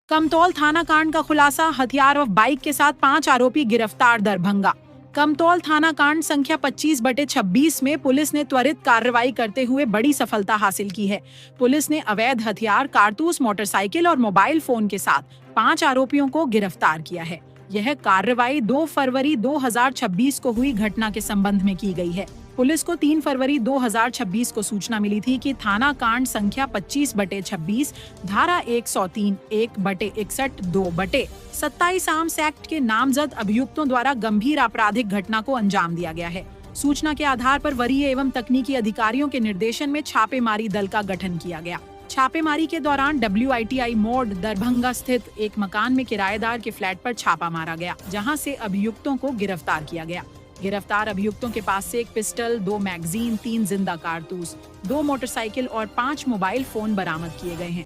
कमतौल थाना कांड का खुलासा, हथियार व बाइक के साथ 5 आरोपी गिरफ्तार। दरभंगा कमतौल थाना कांड संख्या 25/26 में पुलिस ने त्वरित कार्रवाई करते हुए बड़ी सफलता हासिल की है। पुलिस ने अवैध हथियार, कारतूस, मोटरसाइकिल और मोबाइल फोन के साथ 5 आरोपियों को गिरफ्तार किया है। यह कार्रवाई 2 फरवरी 2026 को हुई घटना के संबंध में की गई है। पुलिस को 3 फरवरी 2026 को सूचना मिली थी कि थाना कांड संख्या 25/26 धारा 103, 1/61, 2/27 आर्म्स एक्ट के नामजद अभियुक्तों द्वारा गंभीर आपराधिक घटना को अंजाम दिया गया है। सूचना के आधार पर वरीय एवं तकनीकी अधिकारियों के निर्देशन में छापेमारी दल का गठन किया गया। छापेमारी के दौरान WITI मोड़ दरभंगा स्थित एक मकान में किराएदार के फ्लैट पर छापा मारा गया, जहां से अभियुक्तों को गिरफ्तार किया गया। गिरफ्तार अभियुक्तों के पास से एक पिस्टल, 2 मैगजीन, 3 जिंदा कारतूस, 2 मोटरसाइकिल और 5 मोबाइल फोन बरामद किए गए हैं।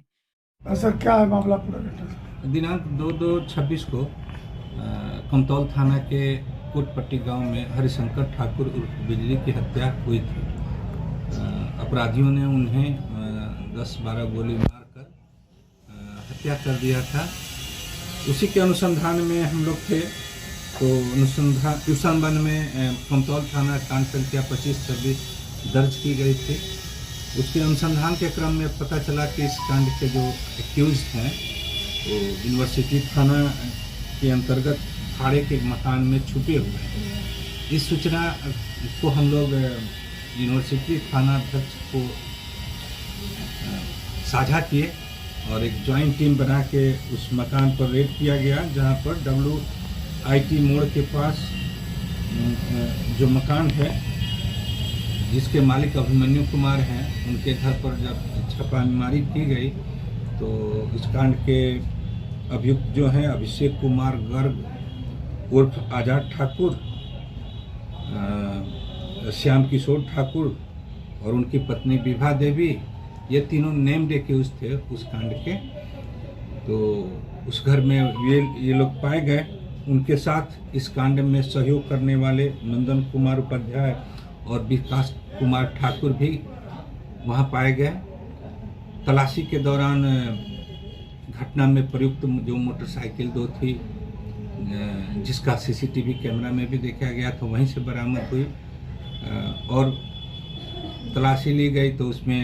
सर, क्या है मामला पूरा? दिनांक 2/2/26 को कमतौल थाना के कोटपट्टी गांव में हरिशंकर ठाकुर उर्फ बिजली की हत्या हुई थी। अपराधियों ने उन्हें 10-12 गोली मारकर हत्या कर दिया था। उसी के अनुसंधान में हम लोग थे, तो उस संबंध में कमतौल थाना कांड संख्या 25/26 दर्ज की गई थी। उसके अनुसंधान के क्रम में पता चला कि इस कांड के जो एक्यूज हैं वो यूनिवर्सिटी थाना के अंतर्गत भाड़े के मकान में छुपे हुए हैं। इस सूचना को हम लोग यूनिवर्सिटी थाना अध्यक्ष को साझा किए और एक ज्वाइंट टीम बना के उस मकान पर रेड किया गया, जहां पर WIT मोड़ के पास जो मकान है जिसके मालिक अभिमन्यु कुमार हैं, उनके घर पर जब छापामारी की गई तो इस कांड के अभियुक्त जो हैं अभिषेक कुमार गर्ग उर्फ आजाद ठाकुर, श्याम किशोर ठाकुर और उनकी पत्नी विभा देवी, ये तीनों नेम्ड एक्यूज थे उस कांड के। तो उस घर में ये लोग पाए गए। उनके साथ इस कांड में सहयोग करने वाले नंदन कुमार उपाध्याय और विकास कुमार ठाकुर भी वहां पाए गए। तलाशी के दौरान घटना में प्रयुक्त जो मोटरसाइकिल 2 थी, जिसका CCTV कैमरा में भी देखा गया, तो वहीं से बरामद हुई और तलाशी ली गई तो उसमें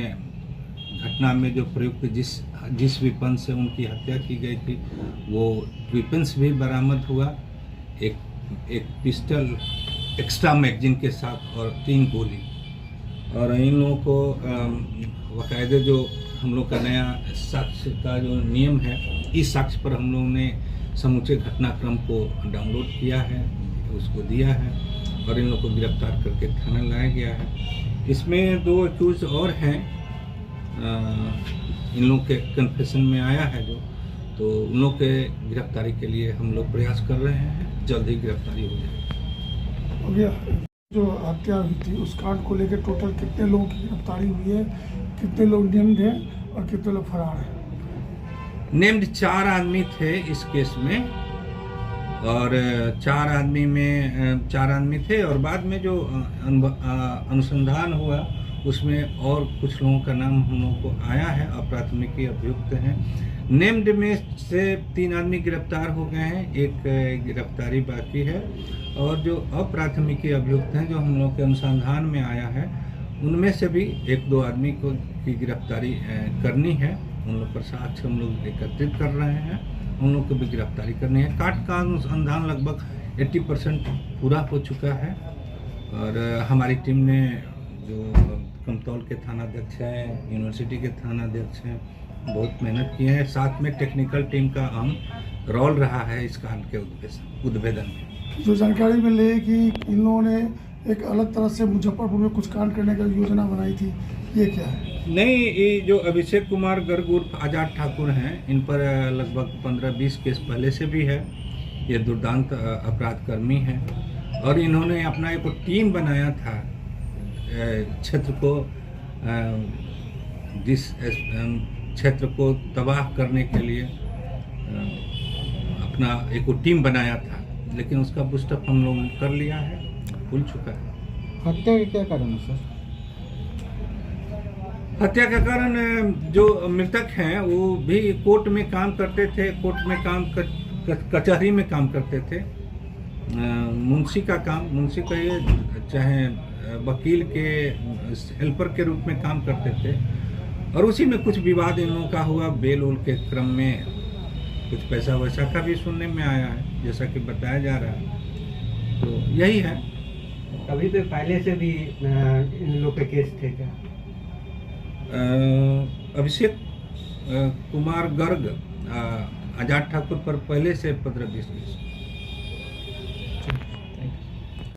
घटना में जो प्रयुक्त जिस वेपन से उनकी हत्या की गई थी वो वेपन्स भी बरामद हुआ। एक पिस्टल एक्स्ट्रा मैगजीन के साथ और 3 गोली। और इन लोगों को बाकायदे जो हम लोग का नया साक्ष्य का जो नियम है, इस साक्ष्य पर हम लोगों ने समूचे घटनाक्रम को डाउनलोड किया है, उसको दिया है और इन लोगों को गिरफ्तार करके थाना लाया गया है। इसमें 2 एक्यूज और हैं, इन लोग के कन्फेशन में आया है जो, तो उन लोग के गिरफ्तारी के लिए हम लोग प्रयास कर रहे हैं। जल्द ही गिरफ्तारी हो जाएगी। जो हत्या हुई थी उस कांड को लेकर टोटल कितने लोगों की गिरफ्तारी हुई है, कितने लोग नेम्ड हैं और कितने लोग फरार हैं? नेम्ड 4 आदमी थे इस केस में और 4 आदमी थे और बाद में जो अनुसंधान हुआ उसमें और कुछ लोगों का नाम हम लोगों को आया है, अप्राथमिकी अभियुक्त हैं। नेम्ड में से 3 आदमी गिरफ्तार हो गए हैं, एक गिरफ्तारी बाकी है और जो अप्राथमिकी अभियुक्त हैं जो हम लोग के अनुसंधान में आया है, उनमें से भी 1-2 आदमी को की गिरफ्तारी करनी है। उन लोग पर साक्ष्य हम लोग एकत्रित कर रहे हैं, उन लोग को भी गिरफ्तारी करनी है। कांड का अनुसंधान लगभग 80% पूरा हो चुका है और हमारी टीम ने जो कमतौल के थानाध्यक्ष हैं, यूनिवर्सिटी के थानाध्यक्ष हैं, बहुत मेहनत की है। साथ में टेक्निकल टीम का अहम रोल रहा है इस कांड के उद्भेदन में। जो जानकारी मिली है कि इन लोगों ने एक अलग तरह से मुजफ्फरपुर में कुछ कांड करने की योजना बनाई थी, ये क्या है? नहीं, ये जो अभिषेक कुमार गर्ग उर्फ आजाद ठाकुर हैं, इन पर लगभग 15-20 केस पहले से भी है। ये दुर्दांत अपराध कर्मी हैं और इन्होंने अपना एक टीम बनाया था क्षेत्र को, जिस क्षेत्र को तबाह करने के लिए अपना एक टीम बनाया था, लेकिन उसका बूस्टअप हम लोगों ने कर लिया है, खुल चुका है। हत्या के क्या कारण है सर? हत्या का कारण जो मृतक हैं वो भी कोर्ट में काम करते थे, कोर्ट में कचहरी में काम करते थे। मुंशी का काम, मुंशी कहिए चाहे वकील के हेल्पर के रूप में काम करते थे, और उसी में कुछ विवाद इन लोगों का हुआ। बेल उल के क्रम में कुछ पैसा वैसा का भी सुनने में आया है, जैसा कि बताया जा रहा है। तो यही है। कभी तो पहले से भी इन लोग के केस थे क्या? अभिषेक कुमार गर्ग, आजाद ठाकुर पर पहले से 15-20 केस।